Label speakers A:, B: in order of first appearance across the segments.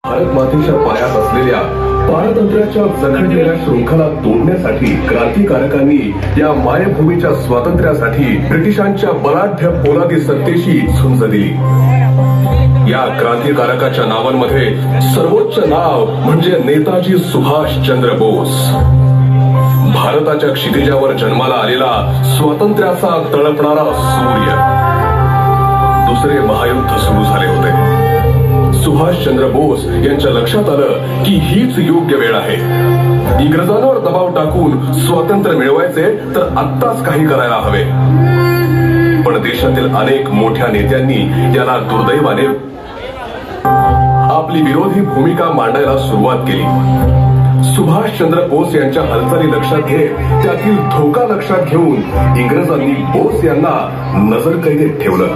A: भारत मातेच्या पायात असलेल्या पारतंत्र्याच्या जखडलेल्या शृंखला तोडण्यासाठी क्रांतिकारकांनी या मायभूमीच्या स्वातंत्र्यासाठी ब्रिटिशांच्या बलाढ्य पोलादी सत्तेशी झुंज दिली. या क्रांतिकारकाच्या नावांमध्ये सर्वोच्च नाव म्हणजे नेताजी सुभाषचंद्र बोस. भारताच्या क्षितिजावर जन्माला आलेला स्वातंत्र्याचा तळपणारा सूर्य. दुसरे महायुद्ध सुरू झाले होते. सुभाषचंद्र बोस यांच्या लक्षात आलं की हीच योग्य वेळ आहे. इंग्रजांवर दबाव टाकून स्वातंत्र्य मिळवायचे तर आत्ताच काही करायला हवे. पण देशातील अनेक मोठ्या नेत्यांनी याला दुर्दैवाने आपली विरोधी भूमिका मांडायला सुरुवात केली. सुभाषचंद्र बोस यांच्या हालचाली लक्षात घेत त्यातील धोका लक्षात घेऊन इंग्रजांनी बोस यांना नजरकैदेत ठेवलं.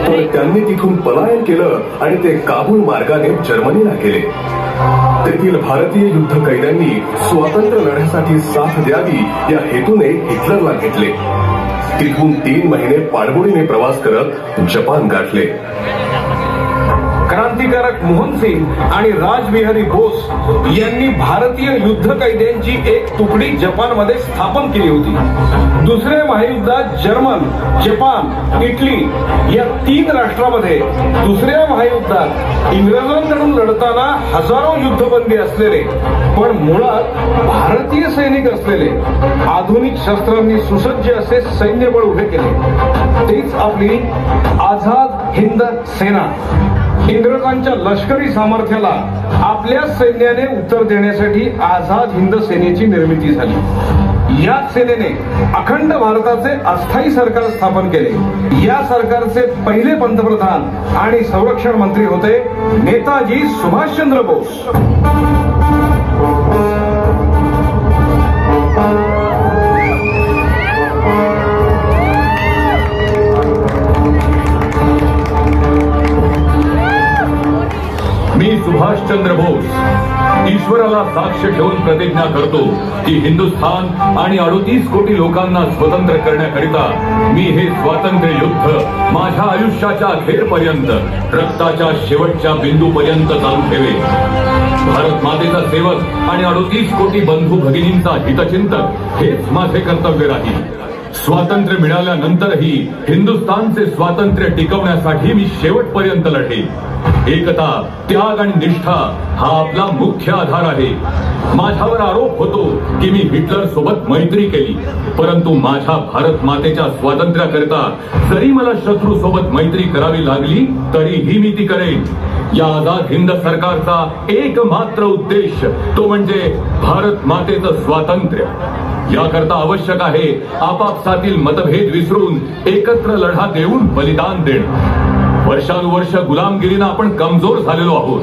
A: पण त्यांनी तिथून पलायन केलं आणि ते काबूल मार्गाने जर्मनीला गेले. तेथील भारतीय युद्ध कैद्यांनी स्वातंत्र्य लढ्यासाठी साथ द्यावी या हेतूने हिटलरला घेतले. तिथून 3 महिने पाणबुडीने प्रवास करत जपान गाठले.
B: क्रांतिकारक मोहन सिंग आणि राजबिहारी बोस यांनी भारतीय युद्ध कैद्यांची एक तुकडी जपानमध्ये स्थापन केली होती. दुसऱ्या महायुद्धात जर्मन, जपान, इटली या 3 राष्ट्रांमध्ये दुसऱ्या महायुद्धात इंग्रजांकडून लढताना हजारो युद्धबंदी असलेले पण मुळात भारतीय सैनिक असलेले आधुनिक शस्त्रांनी सुसज्ज असे सैन्यबळ उभे केले. तीच आपली आझाद हिंद सेना. इंग्रजांच्या लष्करी सामर्थ्याला आपल्या सैन्याने उत्तर देण्यासाठी आझाद हिंद सेनेची निर्मिती झाली. या सेनेने अखंड भारताचे अस्थायी सरकार स्थापन केले. या सरकारचे पहिले पंतप्रधान आणि संरक्षण मंत्री होते नेताजी सुभाषचंद्र बोस.
C: मी सुभाषचंद्र बोस ईश्वराला साक्ष ठेवून प्रतिज्ञा करतो की हिंदुस्थान आणि 38 कोटी लोकांना स्वतंत्र करण्याकरिता मी हे स्वातंत्र्य युद्ध माझ्या आयुष्याच्या अखेरपर्यंत रक्ताच्या शेवटच्या बिंदूपर्यंत चालू ठेवे. भारत मातेचा सेवक आणि 38 कोटी बंधू भगिनींचा हितचिंतक हेच माझे कर्तव्य राहील. स्वातंत्र्य मिळाल्यानंतरही हिंदुस्थानचे स्वातंत्र्य टिकवण्यासाठी मी शेवटपर्यंत लढेन. एकता, त्याग आणि निष्ठा हा आपला मुख्य आधार आहे. माझ्यावर आरोप होतो की मी हिटलर सोबत मैत्री केली, परंतु माझ्या भारत मातेच्या स्वातंत्र्याकरिता जरी मला शत्रू सोबत मैत्री करावी लागली तरीही मी ती करेन. या आझाद हिंद सरकारचा एकमात्र उद्देश तो म्हणजे भारत मातेचं स्वातंत्र्य. याकरता आवश्यक आहे आपापसातील मतभेद विसरून एकत्र लढा देऊन बलिदान देणं. वर्षानुवर्ष गुलामगिरीनं आपण कमजोर झालेलो आहोत.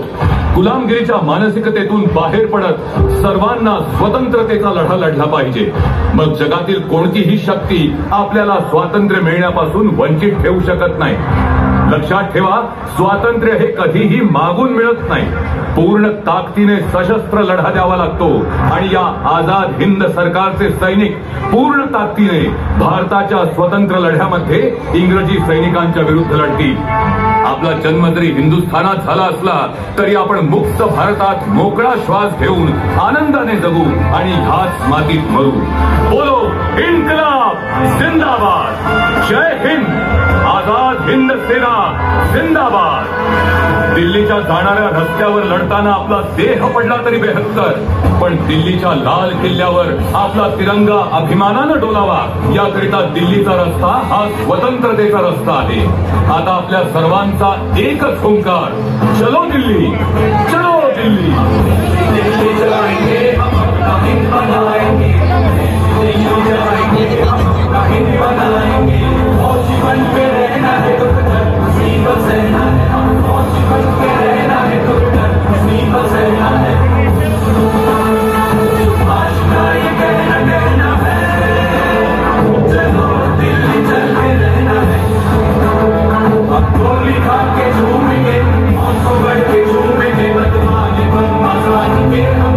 C: गुलामगिरीच्या मानसिकतेतून बाहेर पडत सर्वांना स्वतंत्रतेचा लढा लढला पाहिजे. मग जगातील कोणतीही शक्ती आपल्याला स्वातंत्र्य मिळण्यापासून वंचित ठेवू शकत नाही. लक्षात ठेवा, स्वातंत्र्य हे कधीही मागून मिळत नाही. पूर्ण ताकदीने सशस्त्र लढा द्यावा लागतो आणि या आझाद हिंद सरकारचे सैनिक पूर्ण ताकदीने भारताच्या स्वतंत्र लढ्यामध्ये इंग्रजी सैनिकांच्या विरुद्ध लढतील. आपला जन्म जरी हिंदुस्थानात झाला असला तरी आपण मुक्त भारतात मोकळा श्वास घेऊन आनंदाने जगू आणि ह्याच मातीत मरू. बोलो इन्कलाब जिंदाबाद. जय हिंद. आझाद हिंद सेना जिंदाबाद. दिल्लीच्या जाणाऱ्या रस्त्यावर लढताना आपला देह पडला तरी बेहत्तर, पण दिल्लीच्या लाल किल्ल्यावर आपला तिरंगा अभिमानानं डोलावा याकरिता दिल्लीचा रस्ता हा स्वतंत्रतेचा रस्ता आहे. आता आपल्या सर्वांचा एकच हुंकार, चलो दिल्ली, चलो दिल्ली. दिल्ली चलाएंगे हम अपना हिंद बनाएंगे. दिल्ली चलाएंगे हम अपना हिंद बनाएंगे. फौजी बन के रहना है तो मुसीबत सहना है. हम फौजी बन के रहना है तो मुसीबत सहना है. आज का ये कहना है, चलो दिल्ली चल के रहना है. अब गोली खा के झूमेंगे, मौत को बढ़ के झूमेंगे. बदमाश बन मसाएंगे हम.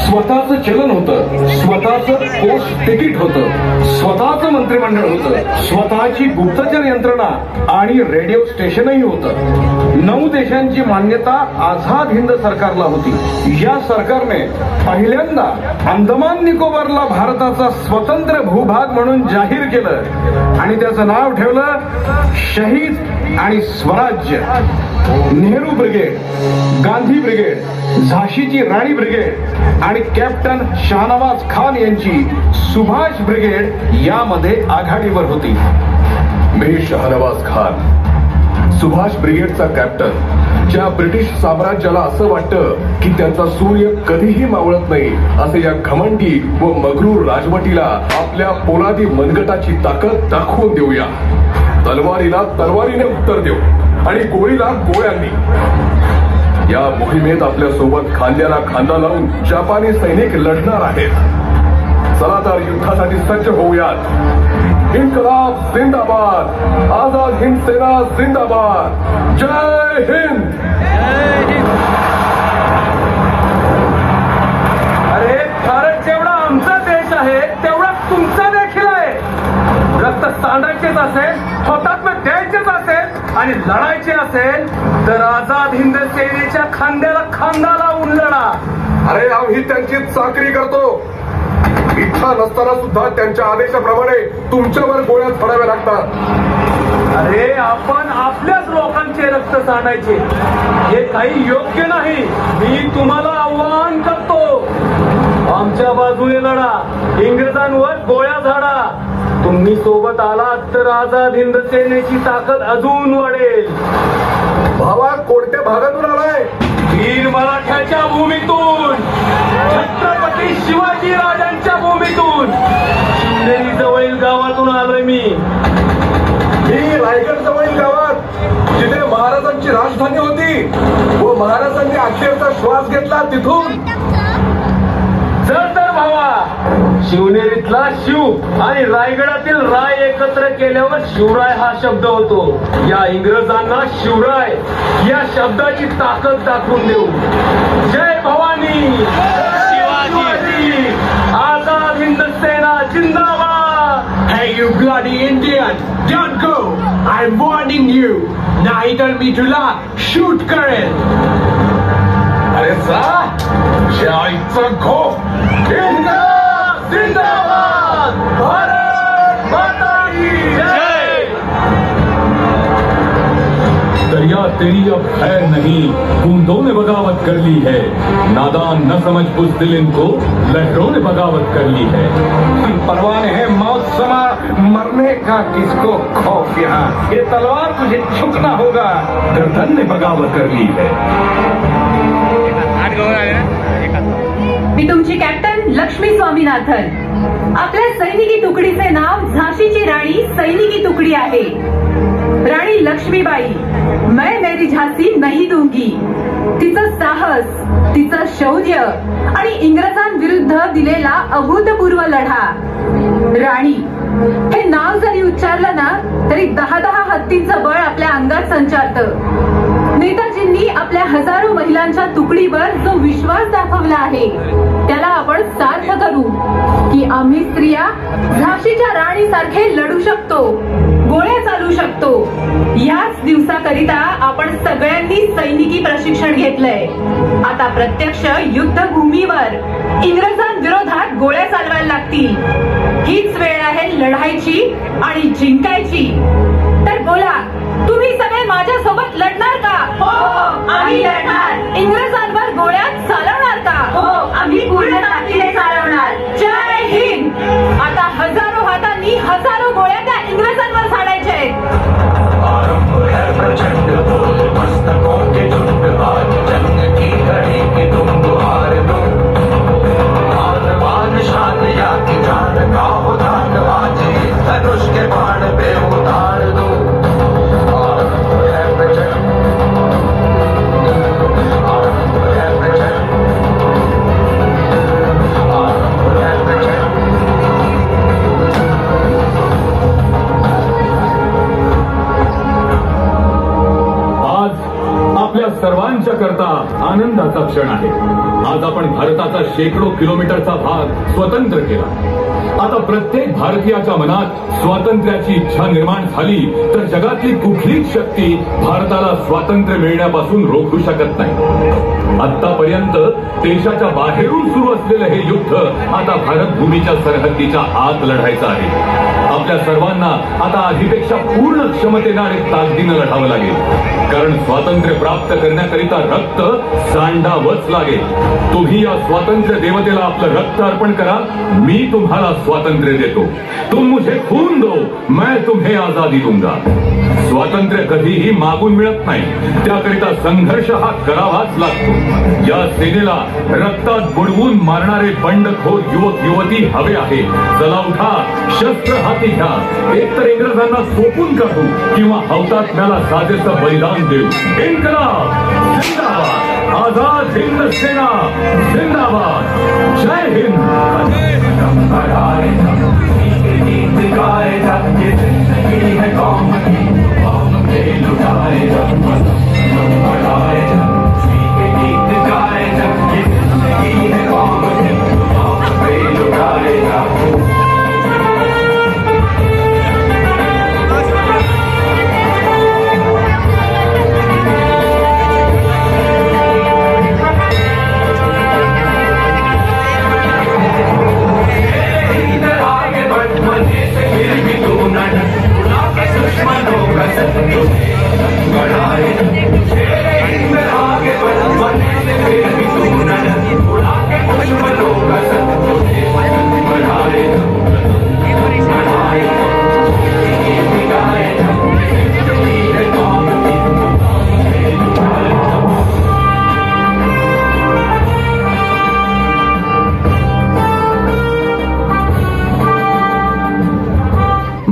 B: स्वतःचं चलन होतं, स्वतःचं पोस्ट तिकीट होतं, स्वतःचं मंत्रिमंडळ होतं, स्वतःची गुप्तचर यंत्रणा आणि रेडिओ स्टेशनही होतं. 9 देशांची मान्यता आझाद हिंद सरकारला होती. या सरकारने पहिल्यांदा अंदमान निकोबारला भारताचा स्वतंत्र भूभाग म्हणून जाहीर केलं आणि त्याचं नाव ठेवलं शहीद आणि स्वराज्य. नेहरू ब्रिगेड, गांधी ब्रिगेड, झाशीची राणी ब्रिगेड आणि कॅप्टन शाहनवाज खान यांची सुभाष ब्रिगेड यामध्ये आघाडीवर होती.
A: मी शाहनवाज खान, सुभाष ब्रिगेडचा कॅप्टन. ज्या ब्रिटिश साम्राज्याला असं वाटतं की त्यांचा सूर्य कधीही मावळत नाही, असे या घमंडी व मगरूर राजवटीला आपल्या पोलादी मनगटाची ताकद दाखवून देऊया. तलवारीला तलवारीने उत्तर देऊ आणि गोळीला गोळ्यांनी. या मोहिमेत आपल्या सोबत खांद्याला खांदा लावून जपानी सैनिक लढणार आहेत. चला तर युद्धासाठी सज्ज होऊयात. इन्कलाब जिंदाबाद, आझाद हिंद सेना जिंदाबाद, जय हिंद.
B: अरे भारत जेवढा आमचा देश आहे तेवढा तुमचा देखील आहे. रक्त सांडायचेच असेल, हुतात्मा द्यायचेच असेल आणि लढायचे असेल तर आझाद हिंद सेनेच्या खांद्याला खांदा लावून लढा.
A: अरे आम्ही त्यांची चाकरी करतो. इच्छा नसताना सुद्धा त्यांच्या आदेशाप्रमाणे तुमच्यावर गोळ्या फोडाव्या लागतात.
B: अरे आपण आपल्याच लोकांचे रक्त सांडायचे हे काही योग्य नाही. मी तुम्हाला आव्हान करतो, आमच्या बाजूने लढा, इंग्रजांवर गोळ्या झाडा. तुम्ही सोबत आलात तर आझाद हिंद सेनेची ताकद अजून वाढेल.
A: भावा कोणत्या भागातून आलाय?
B: वीर मराठ्याच्या भूमीतून, छत्रपती शिवाजी राजांच्या भूमीतून, शिवनेरी जवळील गावातून आलोय मी.
A: रायगड जवळील गावात जिथे महाराजांची राजधानी होती व महाराजांनी अखेरचा श्वास घेतला तिथून.
B: जर तर भावा, शिवनेरीतला शिव आणि रायगडातील राय एकत्र केल्यावर शिवराय हा शब्द होतो. या इंग्रजांना शिवराय या शब्दाची ताकद दाखवून देऊ. जय भवानी, शिवाजी, आझाद हिंद सेना जिंदाबाद.
D: Hey, you bloody Indian! Don't go! I'm warning you! Nahi tell me to laugh! Shoot, Karen!
A: अरे जा आईचं घोप.
B: जिंदाबाद, भारत माता की जय.
C: दरिया तेरी अब खैर नहीं, बूंदों ने बगावत कर ली है. नादान न समझ बुज़दिल इनको, लहरों ने बगावत कर ली है.
B: परवाने है मौत समा, मरने का किसको खौफ. यहाँ ये तलवार तुझे झुकना होगा, गर्दन ने बगावत कर ली है.
E: मी तुमची कॅप्टन लक्ष्मी स्वामीनाथन. आपल्या सैनिकी तुकडीचे नाव झाशीची राणी सैनिकी तुकडी आहे. राणी लक्ष्मीबाई, मैं मेरी झांसी नहीं दूंगी. तिचं साहस, तिचं शौर्य आणि इंग्रजांविरुद्ध दिलेला अभूतपूर्व लढा. राणी हे नाव जरी उच्चारलं ना तरी 10 हत्तींचं बळ आपल्या अंगात संचारतं. नेताजींनी आपल्या हजारो महिलांच्या तुकडीवर जो विश्वास दाखवला आहे त्याला आपण सार्थ करू की आम्ही स्त्रिया झाशीच्या राणीसारखे लढू शकतो, गोळ्या चालू शकतो. याच दिवसाकरिता आपण सगळ्यांनी सैनिकी प्रशिक्षण घेतलंय. आता प्रत्यक्ष युद्धभूमीवर इंग्रजांविरोधात गोळ्या चालवायला लागतील. हीच वेळ आहे लढायची आणि जिंकायची. तर बोला, तुम्ही सगळे माझ्यासोबत लढणार का? हो, आम्ही लढणार. इंग्रजांवर गोळ्या चालवणार का? हो, आम्ही पूर्ण ताकदीने चालवणार. जय हिंद. आता हजारो हातांनी हजारो गोळ्या त्या इंग्रजांवर झाडायच्या आहेत.
C: सर्वांच्या करता आनंदाचा क्षण आहे. आज आपण आपण भारताचा शेकडो किलोमीटरचा भाग स्वतंत्र केला. आता प्रत्येक भारतीयाच्या मनात स्वातंत्र्याची इच्छा निर्माण झाली तर जगातली कुठलीच शक्ती भारताला स्वातंत्र्य मिळण्यापासून रोखू शकत नाही. आतापर्यंत देशाच्या बाहेरून सुरू असलेलं हे युद्ध आता भारत भूमीच्या सरहद्दीच्या आत लढायचं आहे. आपल्या सर्वांना आता आधीपेक्षा पूर्ण क्षमतेनं आणि ताकदीनं लढावं लागेल, कारण स्वातंत्र्य प्राप्त करण्याकरिता रक्त सांडावंच लागेल. तुम्ही या स्वातंत्र्य देवतेला आपलं रक्त अर्पण करा. मी तुम्हाला स्वातंत्र्य देतो. तुम मुझे खून दो, मैं तुम्हें आजादी दूंगा. स्वातंत्र्य कधीही मागून मिळत नाही, त्याकरिता संघर्ष हा करावाच लागतो. या सेनेला रक्तात बुडवून मारणारे बंडखोर युवक युवती हवे आहे. चला उठा, शस्त्र हाती घ्या. एकतर इंग्रजांना सोपून काढू किंवा हौतात्म्याला साजेचं बलिदान देऊ. इन्कलाब जिंदाबाद. आझाद हिंद सेना जिंदाबाद. जय हिंद.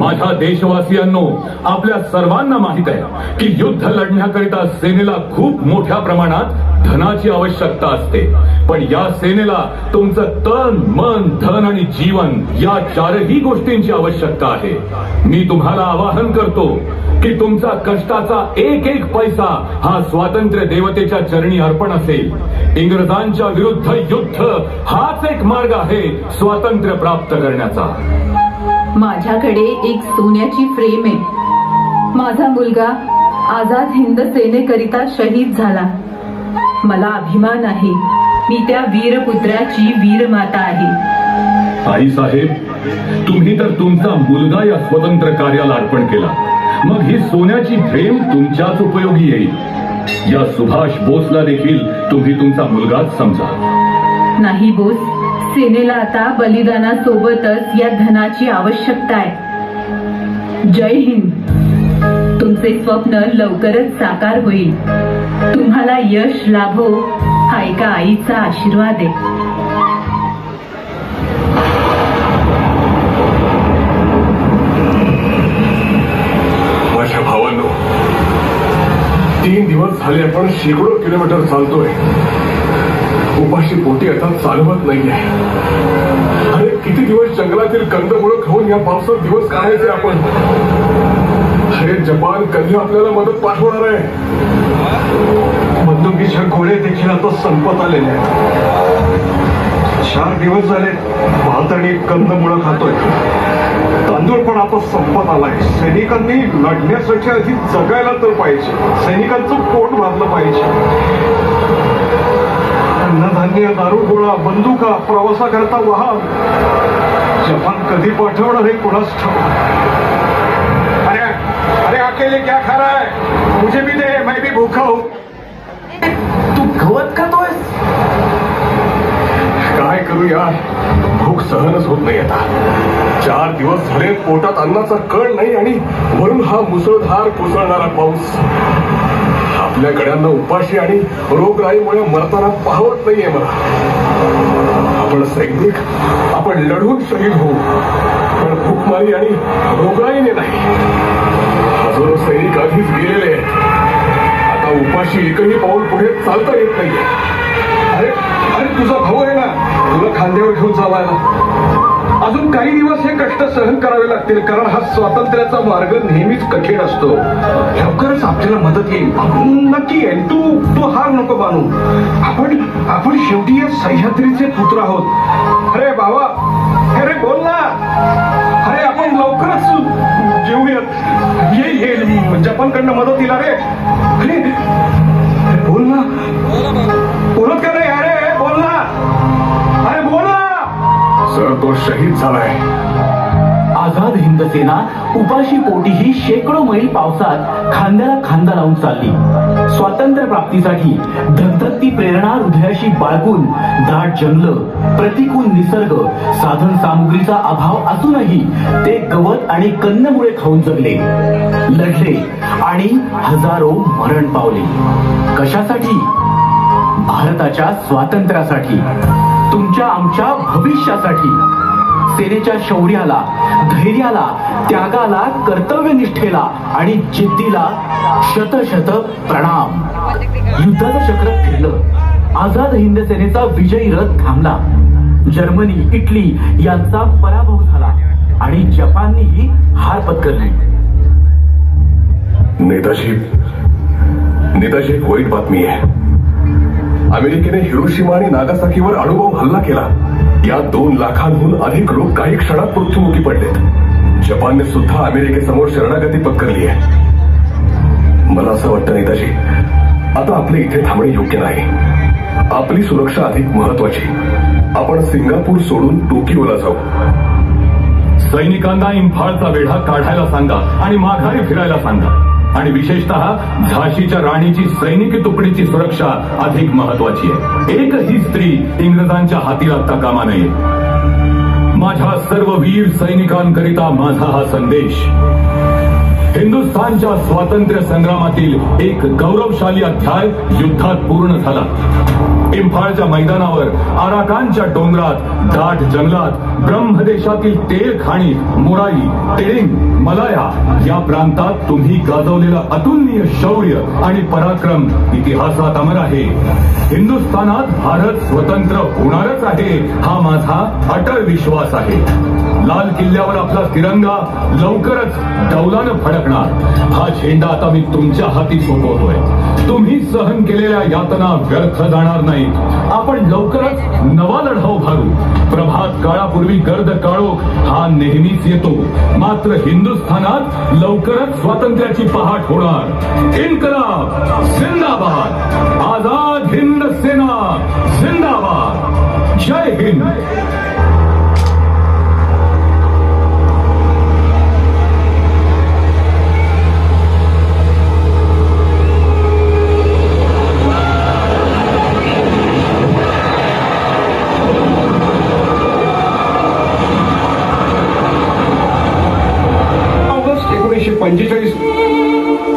C: माझ्या देशवासियांनो, आपल्या सर्वांना माहित आहे की युद्ध लढण्याकरिता सेनेला खूप मोठ्या प्रमाणात धनाची आवश्यकता असते. पण या सेनेला तुमचं तन, मन, धन आणि जीवन या चारही गोष्टींची आवश्यकता आहे. मी तुम्हाला आवाहन करतो की तुमचा कष्टाचा एक एक पैसा हा स्वातंत्र्य देवतेच्या चरणी अर्पण असेल. इंग्रजांच्या विरुद्ध युद्ध हाच एक मार्ग आहे स्वातंत्र्य प्राप्त करण्याचा.
E: माझ्याकडे एक सोन्याची फ्रेम आहे. माझा मुलगा आझाद हिंद सेनेकरिता शहीद झाला. मला अभिमान आहे. मी त्या वीरपुत्राची वीरमाता आहे.
C: आई साहेब, तुम्ही तर तुमचा मुलगा या स्वतंत्र कार्याला अर्पण केला, मग ही सोन्याची फ्रेम तुमच्याच उपयोगी येईल. या सुभाष बोसला देखील तुम्ही तुमचा मुलगाच समजा.
E: नाही बोस, सेनेला आता बलिदानासोबतच या धनाची आवश्यकता आहे. जय हिंद. तुमचे स्वप्न लवकरच साकार होईल. तुम्हाला यश लाभो हा एका आईचा आशीर्वाद आहे.
A: माझ्या भावांनो, 3 दिवस झाले आपण शेकडो किलोमीटर चालतोय. उपाशी पोटी आता चालवत नाहीये. अरे किती दिवस जंगलातील कंदमुळं खाऊन या पावसात दिवस काढायचे आपण. अरे जपान कधी आपल्याला मदत पाठवणार आहे.
F: बंदुकीच्या गोळे देखील आता संपत आलेले आहेत. 4 दिवस झाले भात आणि कंदमुळं खातोय. तांदूळ पण आता संपत आलाय. सैनिकांनी लढण्यासाठी आधी जगायला तर पाहिजे. सैनिकांचं पोट भरलं पाहिजे. अन्नधान्य, दारू गोळा, बंदुका, प्रवासाकरता वाहन जपान कधी पाठवणार हे कुणास ठाऊक.
D: अरे अकेले क्या खा रहा है? मुझे भी दे, मैं भी भूखा हूं.
F: तू गवत खातोयस?
A: काय करू यार, भूक सहनच होत नाही आता. 4 दिवस झाले पोटात अन्नाचा कण नाही आणि वरून हा मुसळधार कोसळणारा पाऊस. आपल्या गड्यांना उपाशी आणि रोगराईमुळे मरताना पाहवत नाहीये मला. आपण सैनिक, आपण लढून शहीद होऊ, पण भूकमारी आणि रोगराईने नाही. हजारो सैनिक आधीच गेलेले आहेत. आता उपाशी एकही पाऊल पुढे चालता येत नाहीये.
F: अरे तुझा भाऊ आहे ना, तुला खांद्यावर घेऊन चालायला.
B: अजून काही दिवस हे कष्ट सहन करावे लागतील, कारण हा स्वातंत्र्याचा मार्ग नेहमीच कठीण असतो. लवकरच आपल्याला मदत येईल. नक्की येईल. तू हार नको मानू. आपण शेवटी या सह्याद्रीचे पुत्र आहोत. अरे बाबा, अरे बोल ना. अरे आपण लवकरच जेवूयात. येईल जपानकडनं मदत येईल. अरे बोल ना. बोलत का नाही? अरे बोल ना. अरे बोल ना.
A: सर, तो शहीद झालाय.
G: आझाद हिंद सेना उपाशी पोटीही शेकडो मैल पावसात खांद्याला खांदा लावून चालली. स्वातंत्र्य प्राप्तीसाठी धगधगती प्रेरणा हृदयाशी बाळगून दाट जंगल, प्रतिकूल निसर्ग, साधन सामुग्रीचा अभाव असूनही ते गवत आणि कंदमुळे खाऊन जगले, लढले आणि हजारो मरण पावले. कशासाठी? भारताच्या स्वातंत्र्यासाठी, तुमच्या आमच्या भविष्यासाठी. सेनेच्या शौर्याला, धैर्याला, त्यागाला, कर्तव्यनिष्ठेला आणि जिद्दीला शतशत प्रणाम. युद्धाचं चक्र फिरलं. आझाद हिंद सेनेचा विजयी रथ थांबला. जर्मनी, इटली यांचा पराभव झाला आणि जपाननेही हार पत्करली.
A: नेताजी, एक वाईट बातमी आहे. अमेरिकेने हिरोशिमा आणि नागासाकीवर अणुबॉम्ब हल्ला केला. या 2 लाखांहून अधिक लोक काही क्षणात मृत्युमुखी पडलेत. जपानने सुद्धा अमेरिकेसमोर शरणागती पत्करली आहे. मला असं वाटतं नेताजी, आता आपले इथे थांबणे योग्य नाही. आपली सुरक्षा अधिक महत्वाची. आपण सिंगापूर सोडून टोकियोला जाऊ.
C: सैनिकांना इम्फाळचा वेढा काढायला सांगा आणि माघारी फिरायला सांगा. आणि विशेषतः झाशीच्या राणीची सैनिकी तुकडीची सुरक्षा अधिक महत्वाची आहे. एकही स्त्री इंग्रजांच्या हाती लागता कामा नये. माझ्या सर्व वीर सैनिकांकरिता माझा हा संदेश. हिंदुस्थानच्या स्वातंत्र्य संग्रामातील एक गौरवशाली अध्याय युद्धात पूर्ण झाला. इम्फाळच्या मैदानावर, आराकानच्या डोंगरात, दाट जंगलात, ब्रह्मदेशातील तेल खाणी, मोराई, तेलिंग, मलाया या प्रांतात तुम्ही गाजवलेलं अतुलनीय शौर्य आणि पराक्रम इतिहासात अमर आहे. हिंदुस्थानात भारत स्वतंत्र होणारच आहे हा माझा अटळ विश्वास आहे. लाल किल्ल्यावर आपला तिरंगा लवकरच डौलानं फडकणार. हा झेंडा आता मी तुमच्या हाती सोपवतोय. तुम्ही सहन केलेल्या यातना व्यर्थ जाणार नाहीत. आपण लवकरच नवा लढाऊ भारू. प्रभात काळापूर्वी गर्द काळोख हा नेहमीच येतो, मात्र हिंदुस्थानात लवकरच स्वातंत्र्याची पहाट होणार. इन्कलाब जिंदाबाद. आझाद हिंद सेना जिंदाबाद. जय हिंद.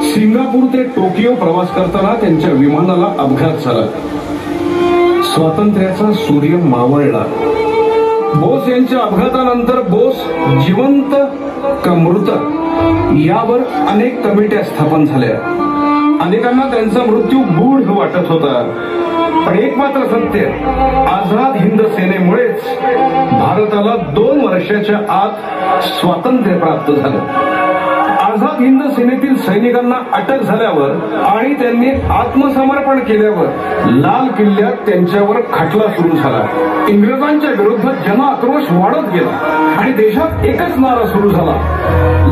B: सिंगापूर ते टोकियो प्रवास करताना त्यांच्या विमानाला अपघात झाला. स्वातंत्र्याचा सूर्य मावळला. बोस यांच्या अपघातानंतर बोस जिवंत का मृत यावर अनेक कमिट्या स्थापन झाल्या. अनेकांना त्यांचा मृत्यू गूढ वाटत होता. पण एक मात्र सत्य, आझाद हिंद सेनेमुळेच भारताला 2 वर्षाच्या आत स्वातंत्र्य प्राप्त झालं. आझाद हिंद सेनेतील सैनिकांना अटक झाल्यावर आणि त्यांनी आत्मसमर्पण केल्यावर लाल किल्ल्यात त्यांच्यावर खटला सुरू झाला. इंग्रजांच्या विरोधात जनआक्रोश वाढत गेला आणि देशात एकच नारा सुरू झाला,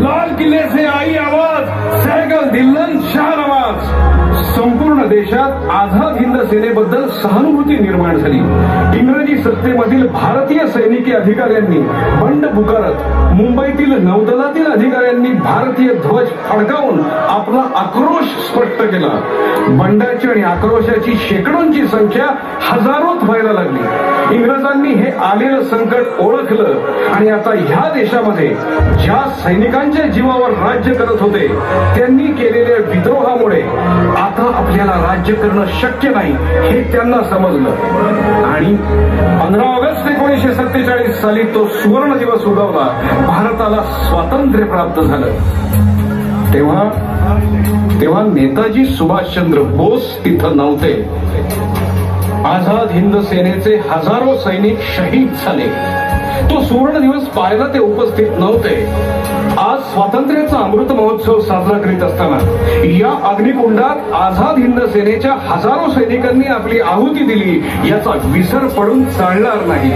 B: लाल किल्ले से आई आवाज, सैगल दिल्लन शाहनवाज. संपूर्ण देशात आझाद हिंद सेनेबद्दल सहानुभूती निर्माण झाली. इंग्रजी सत्तेमधील भारतीय सैनिकी अधिकाऱ्यांनी बंड पुकारत मुंबईतील नौदलातील अधिकाऱ्यांनी भारतीय ध्वज फडकावून आपला आक्रोश स्पष्ट केला. बंडाची आणि आक्रोशाची शेकडोंची संख्या हजारोत व्हायला लागली. इंग्रजांनी हे आलेलं संकट ओळखलं आणि आता ह्या देशामध्ये ज्या सैनिकांच्या जीवावर राज्य करत होते त्यांनी केलेल्या विद्रोहामुळे आता आपल्याला राज्य करणं शक्य नाही हे त्यांना समजलं आणि 15 ऑगस्ट 1947 साली तो सुवर्ण दिवस उगवला. भारताला स्वातंत्र्य प्राप्त झालं. तेव्हा नेताजी सुभाषचंद्र बोस तिथं नव्हते. आझाद हिंद सेनेचे हजारो सैनिक शहीद झाले. तो सुवर्ण दिवस पाहायला ते उपस्थित नव्हते. आज स्वातंत्र्याचा अमृत महोत्सव साजरा करीत असताना या अग्निकुंडात आझाद हिंद सेनेच्या हजारो सैनिकांनी आपली आहुती दिली याचा विसर पडून चालणार नाही.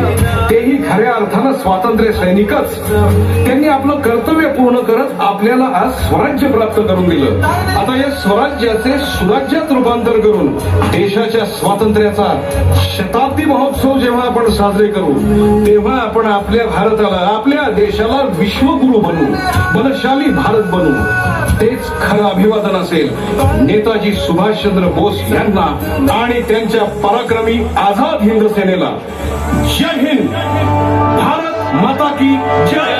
B: तेही खऱ्या अर्थानं स्वातंत्र्य सैनिकच. त्यांनी आपलं कर्तव्य पूर्ण करत आपल्याला आज स्वराज्य प्राप्त करून दिलं. आता या स्वराज्याचे सुराज्यात रूपांतर करून देशाच्या स्वातंत्र्याचा शताब्दी महोत्सव जेव्हा आपण साजरे करू तेव्हा आपण आपल्या भारताला, आपल्या देशाला विश्वगुरू बनवू, बलशाली भारत बनवू. तेच खरं अभिवादन असेल नेताजी सुभाषचंद्र बोस यांना आणि त्यांच्या पराक्रमी आझाद हिंद सेनेला. जय हिंद. भारत माता की जय.